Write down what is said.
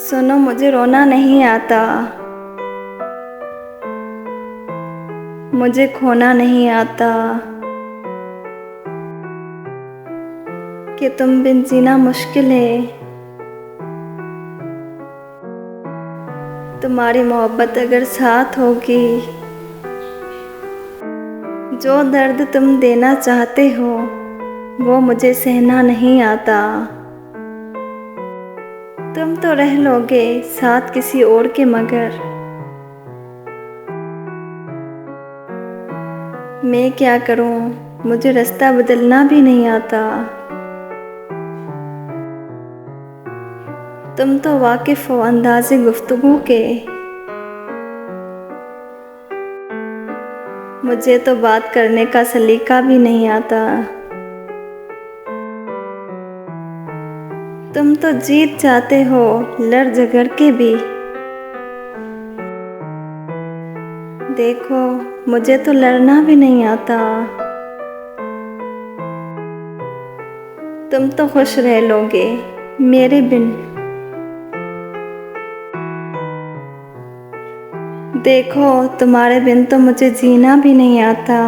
सुनो, मुझे रोना नहीं आता, मुझे खोना नहीं आता, कि तुम बिन जीना मुश्किल है। तुम्हारी मोहब्बत अगर साथ होगी, जो दर्द तुम देना चाहते हो वो मुझे सहना नहीं आता। तुम तो रह लोगे साथ किसी और के, मगर मैं क्या करूं, मुझे रास्ता बदलना भी नहीं आता। तुम तो वाकिफ़ हो अंदाज़े गुफ्तगू के, मुझे तो बात करने का सलीका भी नहीं आता। तुम तो जीत जाते हो लड़ झगड़ के भी, देखो मुझे तो लड़ना भी नहीं आता। तुम तो खुश रह लोगे मेरे बिन, देखो तुम्हारे बिन तो मुझे जीना भी नहीं आता।